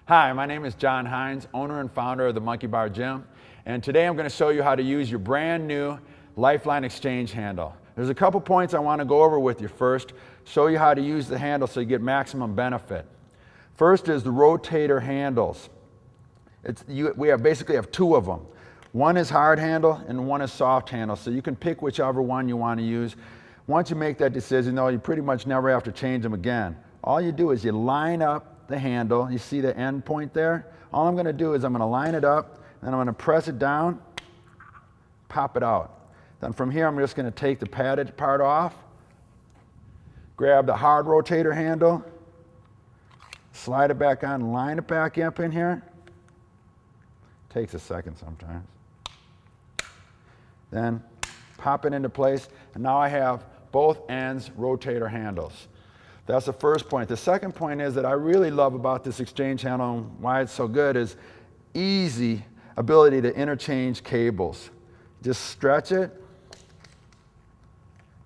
Hi, my name is John Hines, owner and founder of the Monkey Bar Gym, and today I'm going to show you how to use your brand new Lifeline exchange handle. There's a couple points I want to go over with you first, show you how to use the handle so you get maximum benefit. First is the rotator handles. We basically have two of them. One is hard handle and one is soft handle, so you can pick whichever one you want to use. Once you make that decision, though, you pretty much never have to change them again. All you do is you line up the handle. You see the end point there? All I'm going to do is I'm going to line it up, and I'm going to press it down, pop it out. Then from here I'm just going to take the padded part off, grab the hard rotator handle, slide it back on, line it back up in here. Takes a second sometimes. Then pop it into place, and now I have both ends rotator handles. That's the first point. The second point is that I really love about this exchange handle and why it's so good is easy ability to interchange cables. Just stretch it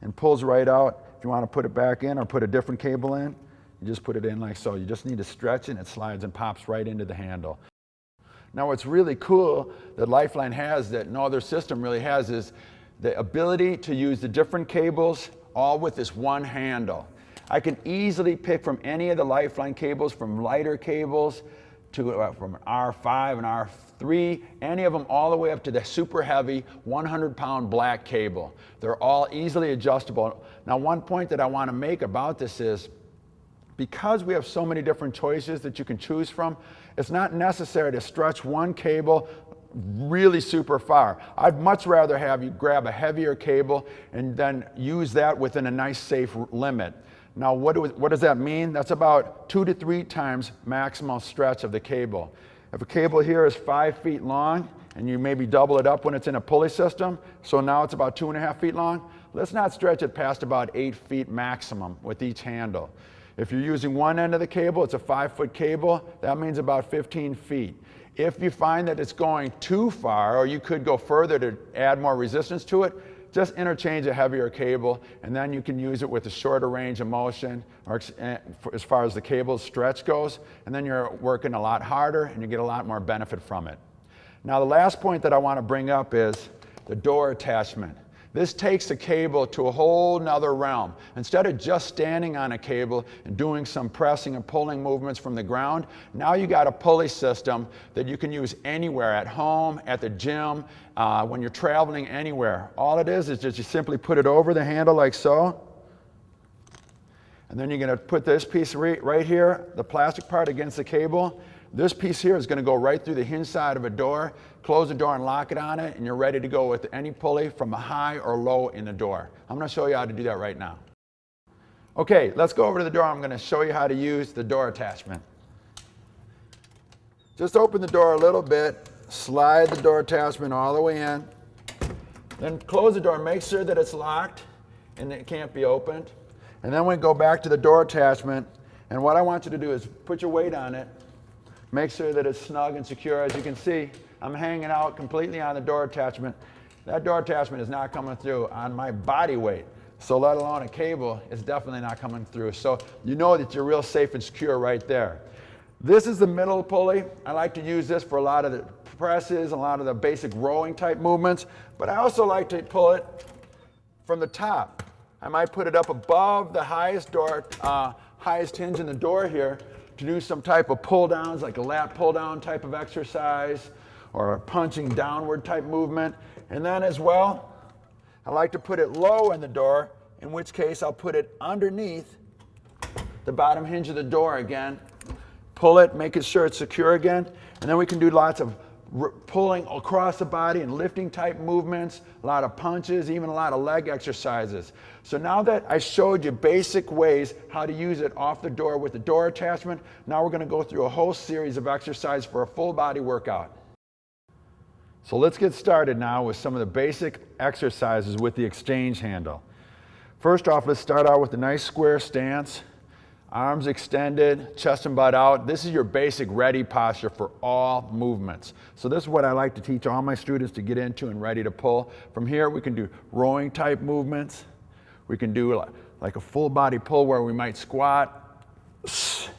and pulls right out. If you want to put it back in or put a different cable in, you just put it in like so. You just need to stretch it and it slides and pops right into the handle. Now what's really cool that Lifeline has that no other system really has is the ability to use the different cables all with this one handle. I can easily pick from any of the Lifeline cables, from lighter cables to from R5 and R3, any of them all the way up to the super heavy 100-pound black cable. They're all easily adjustable. Now one point that I want to make about this is because we have so many different choices that you can choose from, it's not necessary to stretch one cable really super far. I'd much rather have you grab a heavier cable and then use that within a nice safe limit. Now what does that mean? That's about 2 to 3 times maximal stretch of the cable. If a cable here is 5 feet long and you maybe double it up when it's in a pulley system, so now it's about 2.5 feet long, let's not stretch it past about 8 feet maximum with each handle. If you're using one end of the cable, it's a 5-foot cable, that means about 15 feet. If you find that it's going too far, or you could go further to add more resistance to it, just interchange a heavier cable, and then you can use it with a shorter range of motion, or as far as the cable's stretch goes, and then you're working a lot harder, and you get a lot more benefit from it. Now the last point that I want to bring up is the door attachment. This takes the cable to a whole nother realm. Instead of just standing on a cable and doing some pressing and pulling movements from the ground, now you got a pulley system that you can use anywhere, at home, at the gym, when you're traveling anywhere. All it is just you simply put it over the handle like so. And then you're going to put this piece right here, the plastic part, against the cable. This piece here is going to go right through the hinge side of a door, close the door and lock it on it, and you're ready to go with any pulley from a high or low in the door. I'm going to show you how to do that right now. Okay, let's go over to the door. I'm going to show you how to use the door attachment. Just open the door a little bit, slide the door attachment all the way in, then close the door, make sure that it's locked and it can't be opened. And then we go back to the door attachment, and what I want you to do is put your weight on it. Make sure that it's snug and secure. As you can see, I'm hanging out completely on the door attachment. That door attachment is not coming through on my body weight. So let alone a cable, it's definitely not coming through. So you know that you're real safe and secure right there. This is the middle pulley. I like to use this for a lot of the presses, a lot of the basic rowing type movements, but I also like to pull it from the top. I might put it up above the highest hinge in the door here, to do some type of pull downs, like a lat pull down type of exercise, or a punching downward type movement. And then as well, I like to put it low in the door, in which case I'll put it underneath the bottom hinge of the door again, pull it, making sure it's secure again, and then we can do lots of pulling across the body and lifting type movements, a lot of punches, even a lot of leg exercises. So now that I showed you basic ways how to use it off the door with the door attachment, now we're going to go through a whole series of exercises for a full body workout. So let's get started now with some of the basic exercises with the exchange handle. First off, let's start out with a nice square stance. Arms extended, chest and butt out. This is your basic ready posture for all movements. So this is what I like to teach all my students to get into and ready to pull. From here we can do rowing type movements. We can do like a full body pull where we might squat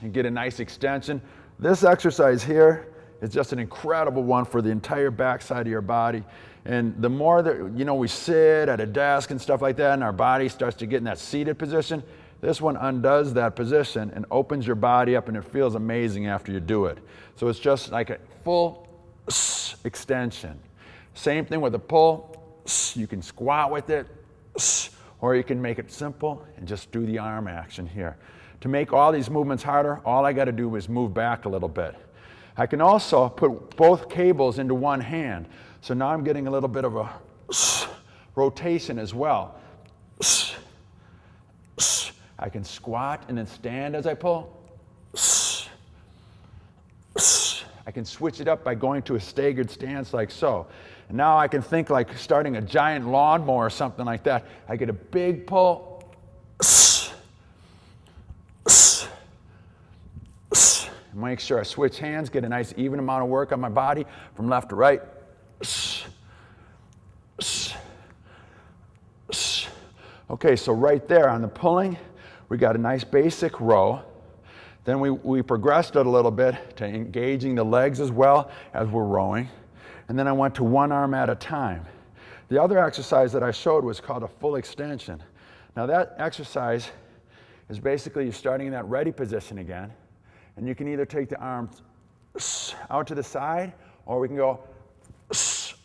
and get a nice extension. This exercise here is just an incredible one for the entire backside of your body. And the more that, we sit at a desk and stuff like that, and our body starts to get in that seated position, this one undoes that position and opens your body up, and it feels amazing after you do it. So it's just like a full extension. Same thing with the pull. You can squat with it, or you can make it simple and just do the arm action here. To make all these movements harder, all I got to do is move back a little bit. I can also put both cables into one hand. So now I'm getting a little bit of a rotation as well. I can squat and then stand as I pull. I can switch it up by going to a staggered stance like so. And now I can think like starting a giant lawnmower or something like that. I get a big pull. Make sure I switch hands, get a nice even amount of work on my body from left to right. Okay, so right there on the pulling, we got a nice basic row. Then we progressed it a little bit to engaging the legs as well as we're rowing. And then I went to one arm at a time. The other exercise that I showed was called a full extension. Now that exercise is basically you're starting in that ready position again. And you can either take the arms out to the side, or we can go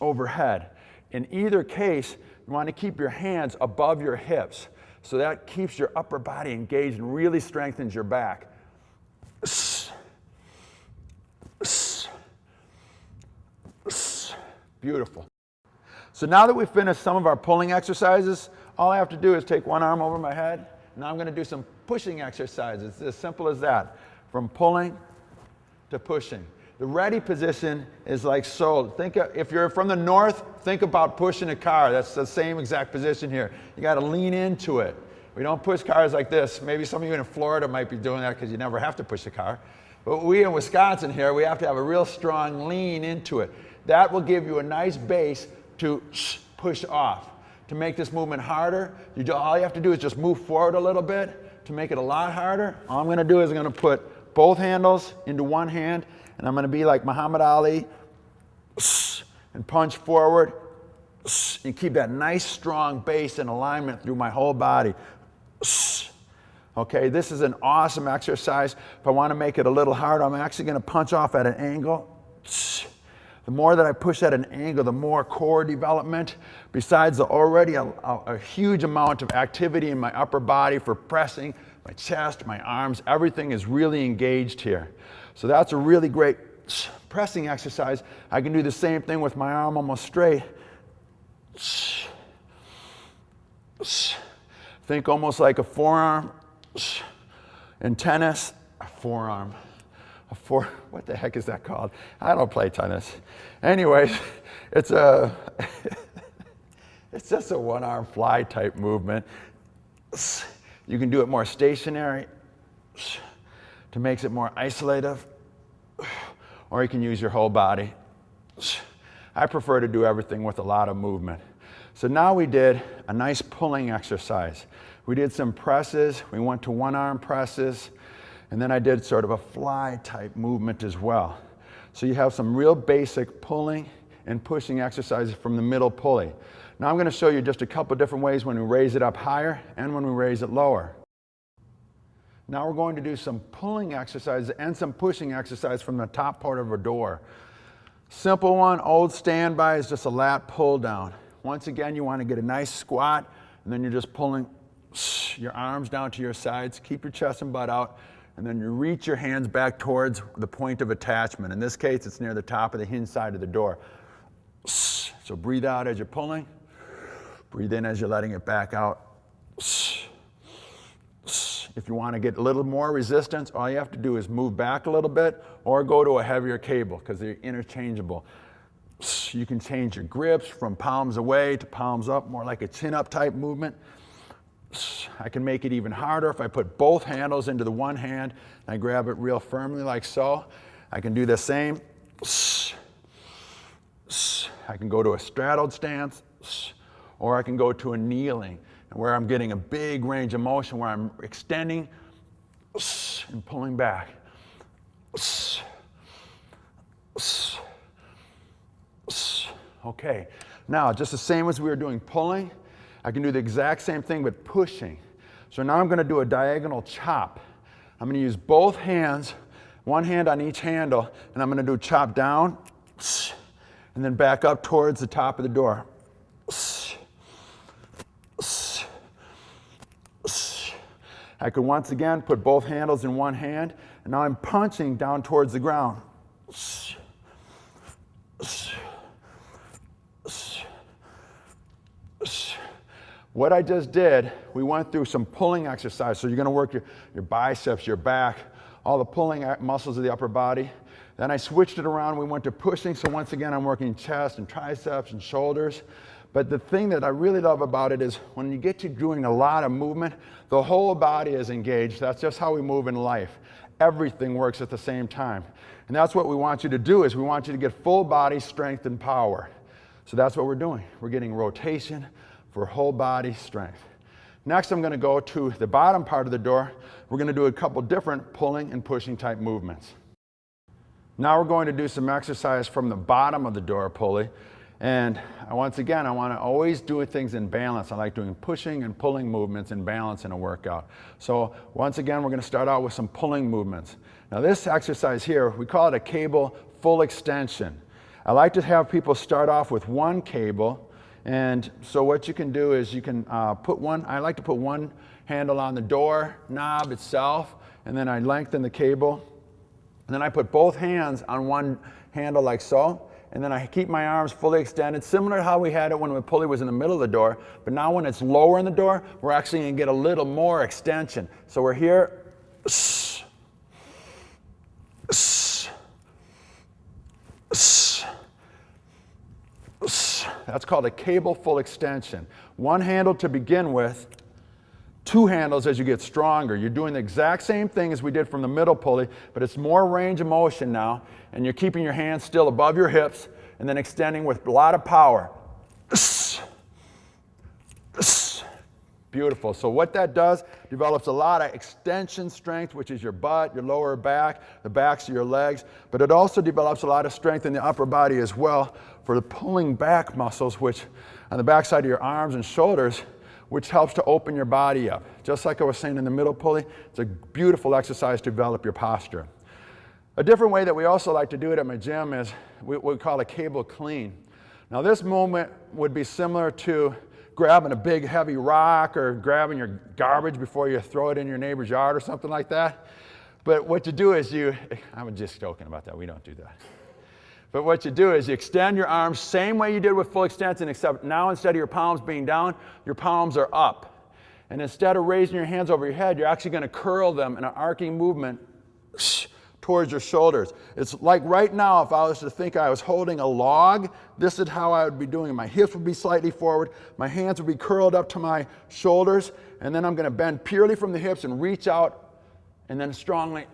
overhead. In either case, you want to keep your hands above your hips. So that keeps your upper body engaged and really strengthens your back. Beautiful. So now that we've finished some of our pulling exercises, all I have to do is take one arm over my head. Now I'm going to do some pushing exercises. It's as simple as that. From pulling to pushing. The ready position is like so. If you're from the north, think about pushing a car. That's the same exact position here. You got to lean into it. We don't push cars like this. Maybe some of you in Florida might be doing that because you never have to push a car. But we in Wisconsin here, we have to have a real strong lean into it. That will give you a nice base to push off. To make this movement harder, all you have to do is just move forward a little bit. To make it a lot harder, all I'm going to do is I'm going to put both handles into one hand, and I'm going to be like Muhammad Ali and punch forward and keep that nice strong base and alignment through my whole body. Okay, this is an awesome exercise. If I want to make it a little harder, I'm actually going to punch off at an angle. The more that I push at an angle, the more core development, besides already a huge amount of activity in my upper body for pressing, my chest, my arms, everything is really engaged here. So that's a really great pressing exercise. I can do the same thing with my arm almost straight. Think almost like a forearm. In tennis, a forearm. What the heck is that called? I don't play tennis. Anyways, it's just a one-arm fly type movement. You can do it more stationary to make it more isolative, or you can use your whole body. I prefer to do everything with a lot of movement. So now we did a nice pulling exercise. We did some presses. We went to one-arm presses. And then I did sort of a fly type movement as well. So you have some real basic pulling and pushing exercises from the middle pulley. Now I'm going to show you just a couple different ways when we raise it up higher and when we raise it lower. Now we're going to do some pulling exercises and some pushing exercise from the top part of a door. Simple one, old standby, is just a lat pull down. Once again, you want to get a nice squat, and then you're just pulling your arms down to your sides. Keep your chest and butt out. And then you reach your hands back towards the point of attachment. In this case, it's near the top of the hinge side of the door. So breathe out as you're pulling. Breathe in as you're letting it back out. If you want to get a little more resistance, all you have to do is move back a little bit or go to a heavier cable because they're interchangeable. You can change your grips from palms away to palms up, more like a chin-up type movement. I can make it even harder if I put both handles into the one hand and I grab it real firmly like so. I can do the same. I can go to a straddled stance, or I can go to a kneeling, where I'm getting a big range of motion, where I'm extending and pulling back. Okay, now just the same as we were doing pulling, I can do the exact same thing but pushing. So now I'm going to do a diagonal chop. I'm going to use both hands, one hand on each handle, and I'm going to do chop down and then back up towards the top of the door. I could once again put both handles in one hand, and now I'm punching down towards the ground. What I just did, we went through some pulling exercise. So you're going to work your biceps, your back, all the pulling muscles of the upper body. Then I switched it around. We went to pushing. So once again, I'm working chest and triceps and shoulders. But the thing that I really love about it is when you get to doing a lot of movement, the whole body is engaged. That's just how we move in life. Everything works at the same time. And that's what we want you to do, is we want you to get full body strength and power. So that's what we're doing. We're getting rotation for whole body strength. Next, I'm going to go to the bottom part of the door. We're going to do a couple different pulling and pushing type movements. Now we're going to do some exercise from the bottom of the door pulley. And once again, I want to always do things in balance. I like doing pushing and pulling movements in balance in a workout. So once again, we're going to start out with some pulling movements. Now this exercise here, we call it a cable full extension. I like to have people start off with one cable. And so what you can do is you can I like to put one handle on the door knob itself, and then I lengthen the cable. And then I put both hands on one handle like so. And then I keep my arms fully extended, similar to how we had it when the pulley was in the middle of the door. But now when it's lower in the door, we're actually going to get a little more extension. So we're here. That's called a cable full extension. One handle to begin with, two handles as you get stronger. You're doing the exact same thing as we did from the middle pulley, but it's more range of motion now, and you're keeping your hands still above your hips and then extending with a lot of power. Beautiful. So what that does, develops a lot of extension strength, which is your butt, your lower back, the backs of your legs, but it also develops a lot of strength in the upper body as well for the pulling back muscles, which on the back side of your arms and shoulders, which helps to open your body up. Just like I was saying in the middle pulley, it's a beautiful exercise to develop your posture. A different way that we also like to do it at my gym is what we call a cable clean. Now this movement would be similar to grabbing a big heavy rock or grabbing your garbage before you throw it in your neighbor's yard or something like that. But what you do is I'm just joking about that, we don't do that. But what you do is you extend your arms same way you did with full extension, except now instead of your palms being down, your palms are up. And instead of raising your hands over your head, you're actually going to curl them in an arcing movement towards your shoulders. It's like right now, if I was to think I was holding a log, this is how I would be doing it. My hips would be slightly forward, my hands would be curled up to my shoulders, and then I'm going to bend purely from the hips and reach out, and then strongly.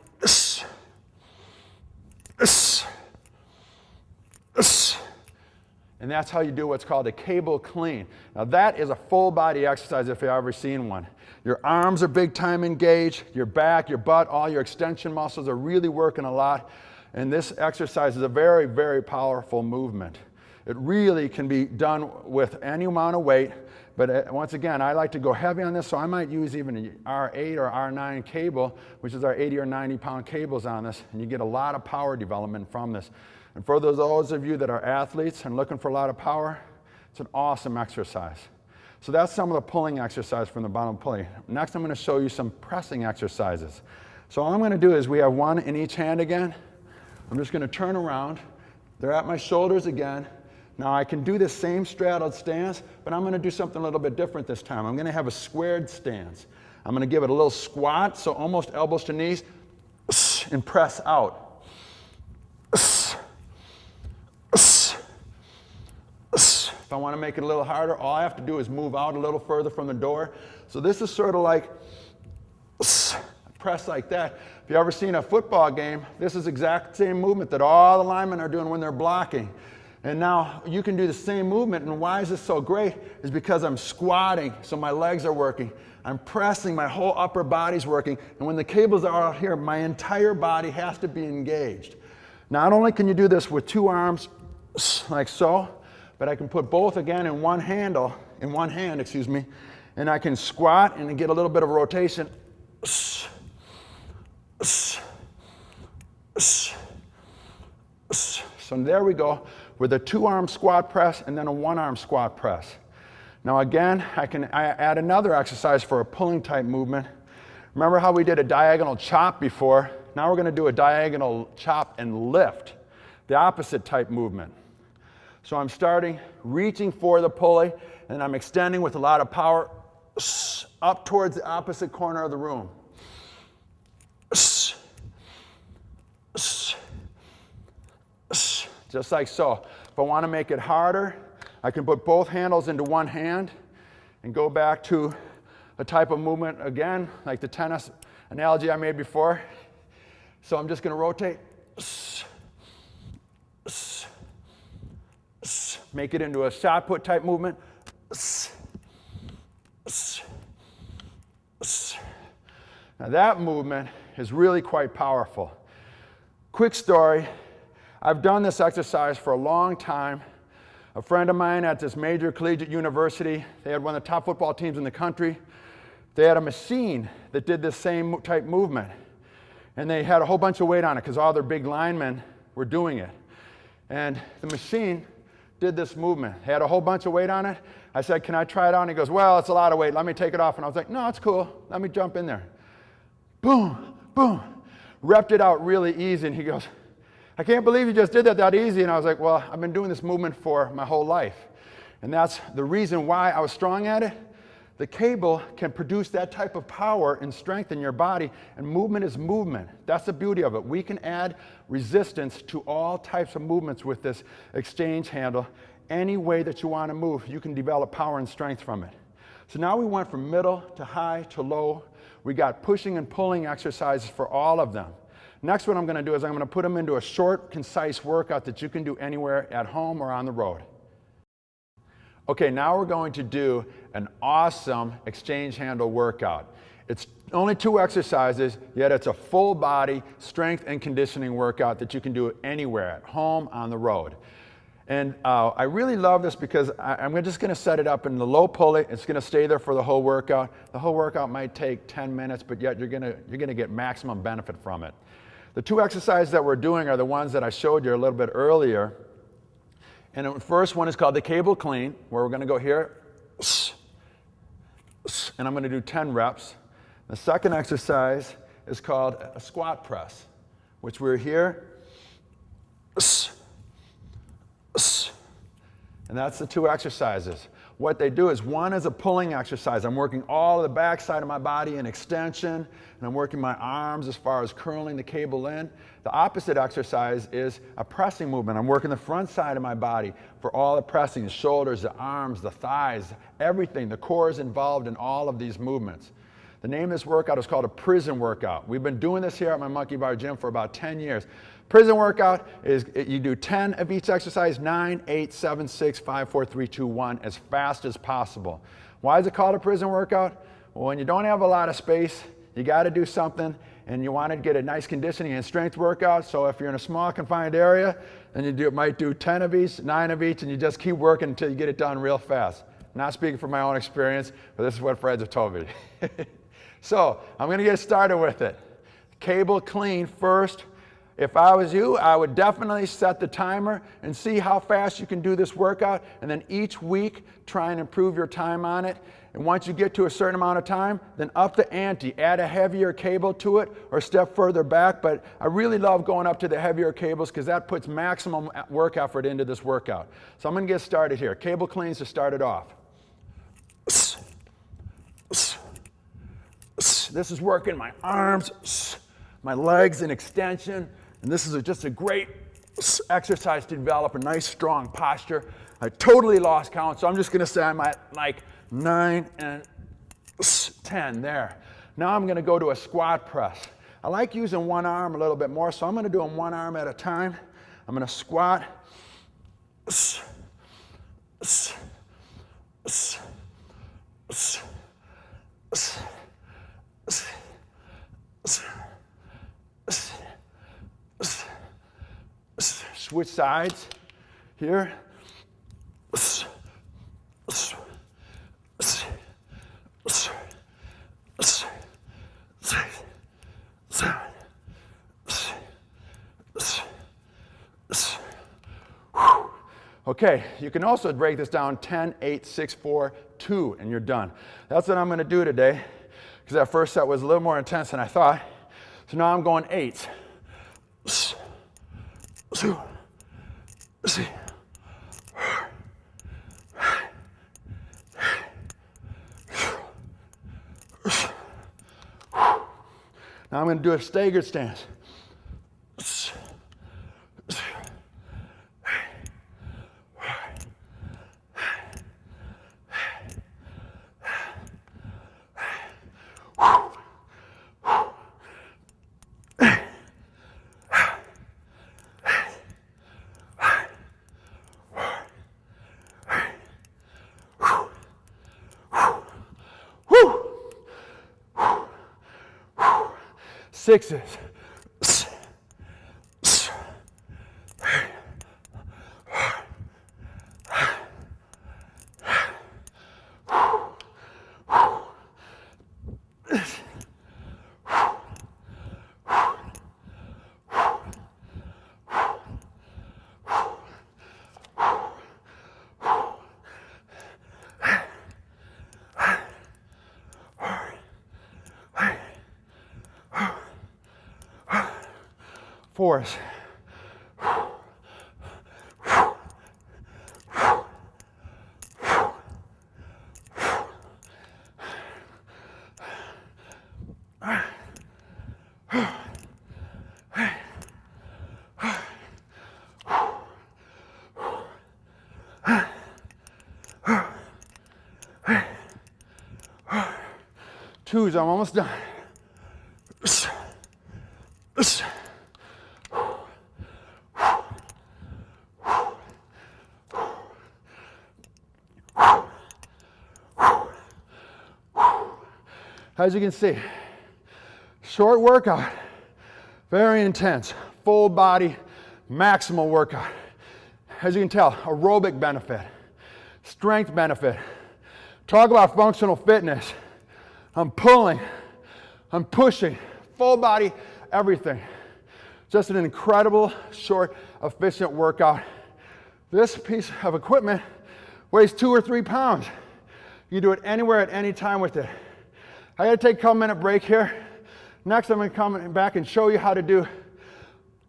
And that's how you do what's called a cable clean. Now that is a full body exercise if you've ever seen one. Your arms are big time engaged, your back, your butt, all your extension muscles are really working a lot. And this exercise is a very, very powerful movement. It really can be done with any amount of weight. But once again, I like to go heavy on this, so I might use even an R8 or R9 cable, which is our 80 or 90 pound cables on this, and you get a lot of power development from this. And for those of you that are athletes and looking for a lot of power, it's an awesome exercise. So that's some of the pulling exercise from the bottom pulley. Next, I'm going to show you some pressing exercises. So all I'm going to do is we have one in each hand again. I'm just going to turn around. They're at my shoulders again. Now I can do this same straddled stance, but I'm going to do something a little bit different this time. I'm going to have a squared stance. I'm going to give it a little squat, so almost elbows to knees, and press out. If I want to make it a little harder, all I have to do is move out a little further from the door. So this is sort of like press like that. If you've ever seen a football game, this is the exact same movement that all the linemen are doing when they're blocking. And now you can do the same movement, and why is this so great? Is because I'm squatting, so my legs are working. I'm pressing, my whole upper body's working. And when the cables are out here, my entire body has to be engaged. Not only can you do this with two arms like so, but I can put both again in one hand, and I can squat and get a little bit of rotation. So there we go with a two-arm squat press and then a one-arm squat press. Now again, I add another exercise for a pulling type movement. Remember how we did a diagonal chop before? Now we're going to do a diagonal chop and lift, the opposite type movement. So I'm starting, reaching for the pulley, and I'm extending with a lot of power up towards the opposite corner of the room. Just like so. If I want to make it harder, I can put both handles into one hand and go back to a type of movement again, like the tennis analogy I made before. So I'm just going to rotate, make it into a shot put type movement. Now that movement is really quite powerful. Quick story, I've done this exercise for a long time. A friend of mine at this major collegiate university, they had one of the top football teams in the country. They had a machine that did this same type movement. And they had a whole bunch of weight on it because all their big linemen were doing it. And the machine did this movement. It had a whole bunch of weight on it. I said, can I try it on? He goes, well, it's a lot of weight. Let me take it off. And I was like, no, it's cool. Let me jump in there. Boom, boom. Repped it out really easy. And he goes, I can't believe you just did that easy. And I was like, well, I've been doing this movement for my whole life. And that's the reason why I was strong at it. The cable can produce that type of power and strength in your body, and movement is movement. That's the beauty of it. We can add resistance to all types of movements with this exchange handle. Any way that you want to move, you can develop power and strength from it. So now we went from middle to high to low. We got pushing and pulling exercises for all of them. Next, what I'm going to do is I'm going to put them into a short, concise workout that you can do anywhere at home or on the road. Okay, now we're going to do an awesome exchange handle workout. It's only 2 exercises, yet it's a full body strength and conditioning workout that you can do anywhere, at home, on the road. And I really love this because I'm just going to set it up in the low pulley. It's going to stay there for the whole workout. The whole workout might take 10 minutes, but yet you're going to get maximum benefit from it. The 2 exercises that we're doing are the ones that I showed you a little bit earlier. And the first one is called the cable clean, where we're going to go here, and I'm going to do 10 reps. The second exercise is called a squat press, which we're here, and that's the 2 exercises. What they do is, one is a pulling exercise. I'm working all of the back side of my body in extension, and I'm working my arms as far as curling the cable in. The opposite exercise is a pressing movement. I'm working the front side of my body for all the pressing, the shoulders, the arms, the thighs, everything. The core is involved in all of these movements. The name of this workout is called a prison workout. We've been doing this here at my Monkey Bar Gym for about 10 years. Prison workout is you do 10 of each exercise, 9, 8, 7, 6, 5, 4, 3, 2, 1, as fast as possible. Why is it called a prison workout? Well, when you don't have a lot of space, you got to do something, and you want to get a nice conditioning and strength workout. So if you're in a small confined area, then you might do 10 of each, 9 of each, and you just keep working until you get it done real fast. Not speaking from my own experience, but this is what friends have told me. So I'm going to get started with it. Cable clean first. If I was you, I would definitely set the timer and see how fast you can do this workout, and then each week try and improve your time on it. And once you get to a certain amount of time, then up the ante, add a heavier cable to it or step further back. But I really love going up to the heavier cables because that puts maximum work effort into this workout. So I'm going to get started here. Cable cleans to start it off. This is working my arms, my legs in extension. And this is just a great exercise to develop a nice, strong posture. I totally lost count, so I'm just going to say I'm at like 9 and 10 there. Now I'm going to go to a squat press. I like using one arm a little bit more, so I'm going to do them one arm at a time. I'm going to squat. Switch sides here. Okay, you can also break this down 10, 8, 6, 4, 2, and you're done. That's what I'm going to do today, because that first set was a little more intense than I thought. So now I'm going 8. Now I'm going to do a staggered stance. 6s. Fours. Twos, I'm almost done. As you can see, short workout, very intense, full body, maximal workout. As you can tell, aerobic benefit, strength benefit. Talk about functional fitness. I'm pulling, I'm pushing, full body, everything. Just an incredible, short, efficient workout. This piece of equipment weighs 2 or 3 pounds. You can do it anywhere at any time with it. I gotta take a couple minute break here. Next, I'm gonna come back and show you how to do a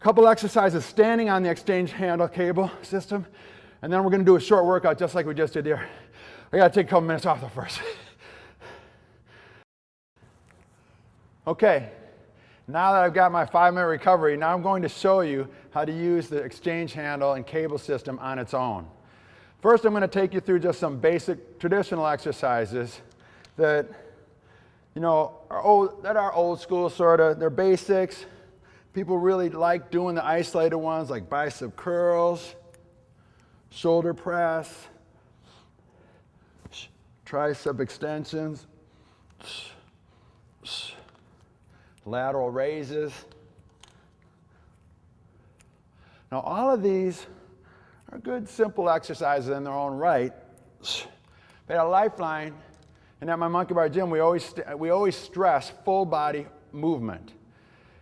couple exercises standing on the exchange handle cable system. And then we're gonna do a short workout just like we just did there. I gotta take a couple minutes off though first. Okay, now that I've got my 5-minute recovery, now I'm going to show you how to use the exchange handle and cable system on its own. First, I'm going to take you through just some basic traditional exercises that, you know, are old school sort of. They're basics. People really like doing the isolated ones like bicep curls, shoulder press, tricep extensions, lateral raises. Now all of these are good simple exercises in their own right. But at Lifeline and at my Monkey Bar Gym, we always stress full body movement.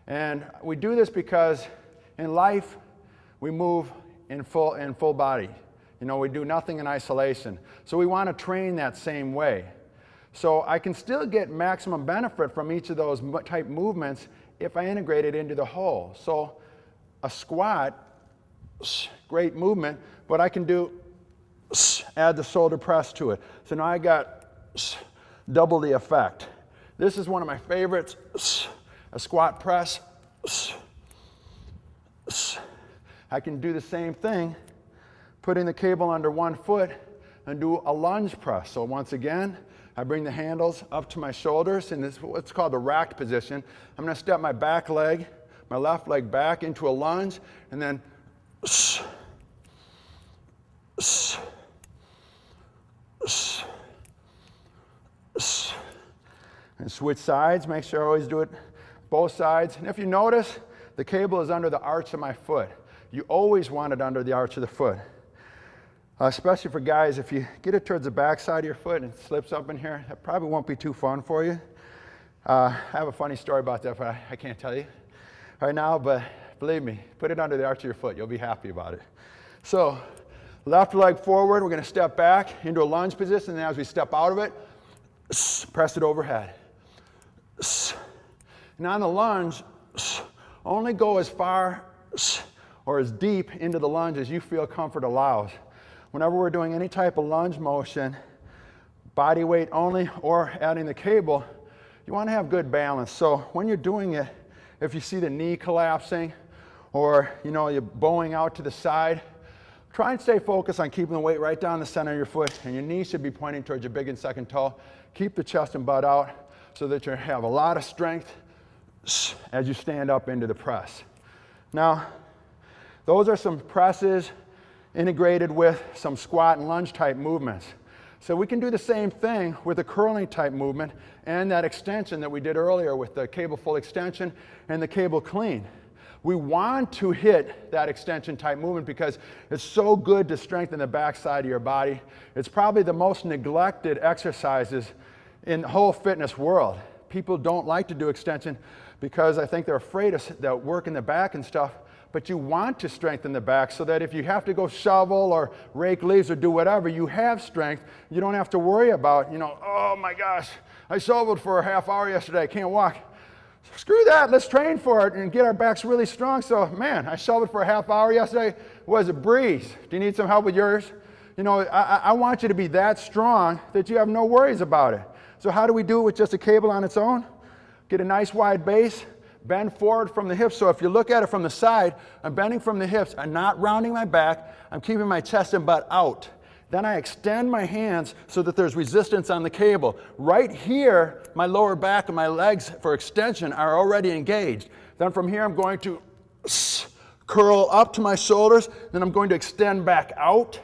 And we do this because in life we move in full body. You know, we do nothing in isolation. So we want to train that same way. So I can still get maximum benefit from each of those type movements if I integrate it into the whole. So a squat, great movement, but I can do, add the shoulder press to it. So now I got double the effect. This is one of my favorites, a squat press. I can do the same thing, putting the cable under one foot and do a lunge press. So once again, I bring the handles up to my shoulders in this what's called the racked position. I'm going to step my back leg, my left leg back into a lunge, and then and switch sides. Make sure I always do it both sides. And if you notice, the cable is under the arch of my foot. You always want it under the arch of the foot. Especially for guys, if you get it towards the back side of your foot and it slips up in here, that probably won't be too fun for you. I have a funny story about that, but I can't tell you right now, but believe me, put it under the arch of your foot. You'll be happy about it. So left leg forward, we're going to step back into a lunge position, and as we step out of it, press it overhead. And on the lunge, only go as far or as deep into the lunge as you feel comfort allows. Whenever we're doing any type of lunge motion, body weight only or adding the cable, you want to have good balance. So when you're doing it, if you see the knee collapsing or you're bowing out to the side, try and stay focused on keeping the weight right down the center of your foot, and your knee should be pointing towards your big and second toe. Keep the chest and butt out so that you have a lot of strength as you stand up into the press. Now, those are some presses integrated with some squat and lunge type movements. So we can do the same thing with a curling type movement and that extension that we did earlier with the cable full extension and the cable clean. We want to hit that extension type movement because it's so good to strengthen the back side of your body. It's probably the most neglected exercises in the whole fitness world. People don't like to do extension because I think they're afraid of that work in the back and stuff. But you want to strengthen the back so that if you have to go shovel or rake leaves or do whatever, you have strength. You don't have to worry about, oh my gosh, I shoveled for a half hour yesterday, I can't walk. Screw that, let's train for it and get our backs really strong. So, man, I shoveled for a half hour yesterday, it was a breeze. Do you need some help with yours? I want you to be that strong that you have no worries about it. So how do we do it with just a cable on its own? Get a nice wide base. Bend forward from the hips. So if you look at it from the side, I'm bending from the hips. I'm not rounding my back. I'm keeping my chest and butt out. Then I extend my hands so that there's resistance on the cable. Right here, my lower back and my legs for extension are already engaged. Then from here, I'm going to curl up to my shoulders. Then I'm going to extend back out.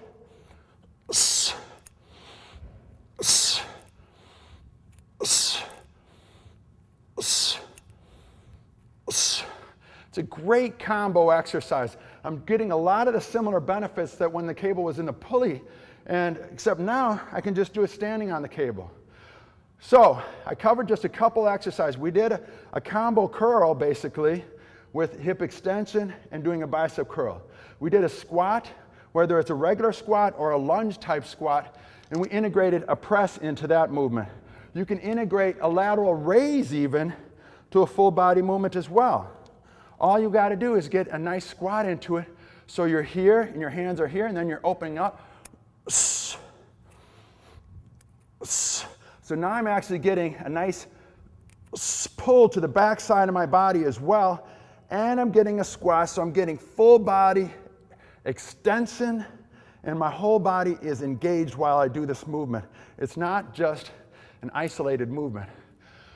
It's a great combo exercise. I'm getting a lot of the similar benefits that when the cable was in the pulley, and except now I can just do it standing on the cable. So I covered just a couple exercises. We did a combo curl basically with hip extension and doing a bicep curl. We did a squat, whether it's a regular squat or a lunge type squat, and we integrated a press into that movement. You can integrate a lateral raise even to a full body movement as well. All you got to do is get a nice squat into it so you're here and your hands are here and then you're opening up. So now I'm actually getting a nice pull to the back side of my body as well, and I'm getting a squat, so I'm getting full body extension and my whole body is engaged while I do this movement. It's not just an isolated movement.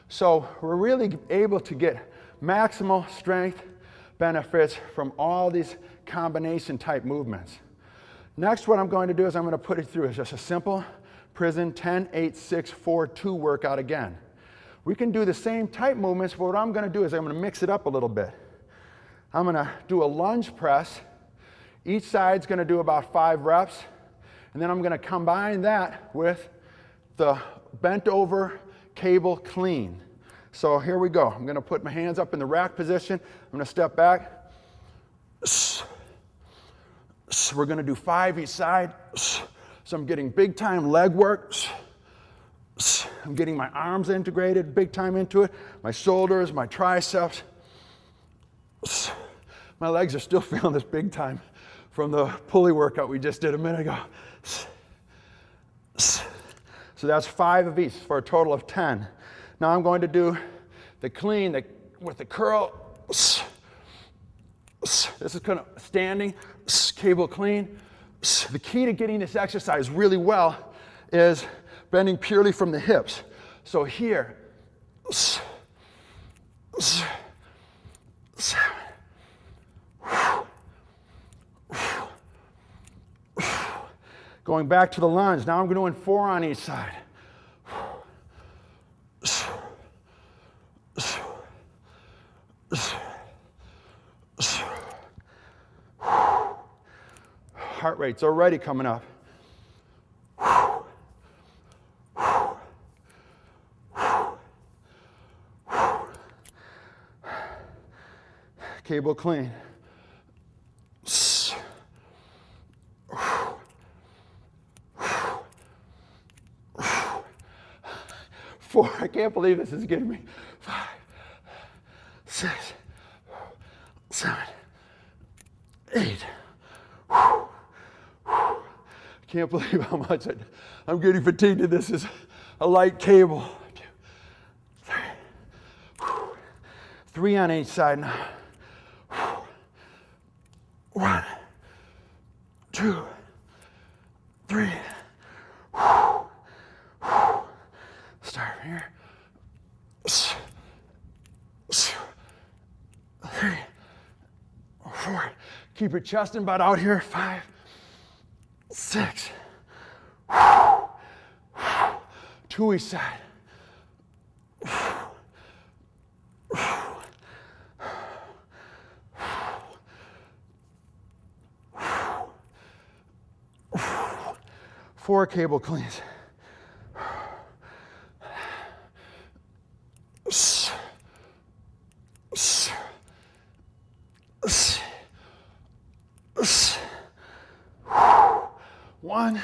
So we're really able to get maximal strength benefits from all these combination type movements. Next, what I'm going to do is I'm going to put it through just a simple prison 10, 8, 6, 4, 2 workout again. We can do the same type movements, but what I'm going to do is I'm going to mix it up a little bit. I'm going to do a lunge press. Each side's going to do about 5 reps, and then I'm going to combine that with the bent over cable clean. So here we go. I'm going to put my hands up in the rack position. I'm going to step back. We're going to do 5 each side. So I'm getting big time leg work. I'm getting my arms integrated big time into it. My shoulders, my triceps. My legs are still feeling this big time from the pulley workout we just did a minute ago. So that's 5 of each for a total of 10. Now I'm going to do the clean with the curl. This is kind of standing, cable clean. The key to getting this exercise really well is bending purely from the hips. So here, going back to the lunge. Now I'm doing 4 on each side. heart rate's already coming up. Cable clean. 4, I can't believe this is getting me. 5, 6, 7, 8. Can't believe how much I'm getting fatigued. This is a light cable. 2, 3. 3 on each side now. 1, 2, 3. Start here. 3, 4. Keep your chest and butt out here. 5, 6. 2 each side. 4 cable cleans. 1.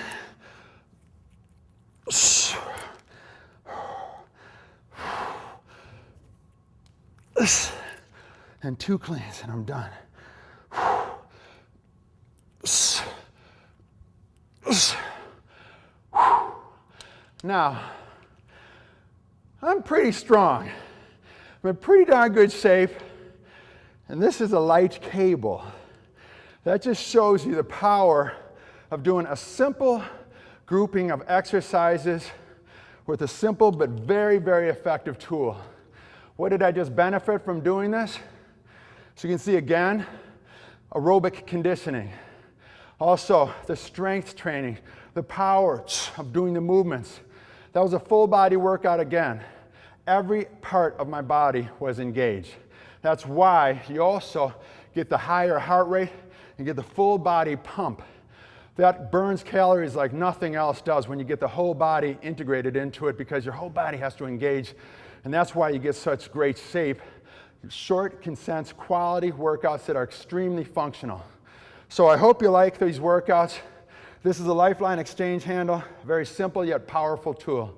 And 2 cleans, and I'm done. Now, I'm pretty strong. I'm in pretty darn good shape. And this is a light cable. That just shows you the power of doing a simple grouping of exercises with a simple but very, very effective tool. What did I just benefit from doing this? So you can see again, aerobic conditioning. Also, the strength training, the power of doing the movements. That was a full body workout again. Every part of my body was engaged. That's why you also get the higher heart rate and get the full body pump. That burns calories like nothing else does when you get the whole body integrated into it, because your whole body has to engage. And that's why you get such great shape. Short, concise, quality workouts that are extremely functional. So I hope you like these workouts. This is a Lifeline exchange handle, a very simple yet powerful tool.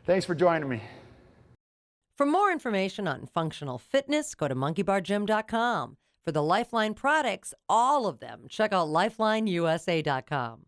Thanks for joining me. For more information on functional fitness, go to monkeybargym.com. For the Lifeline products, all of them, check out LifelineUSA.com.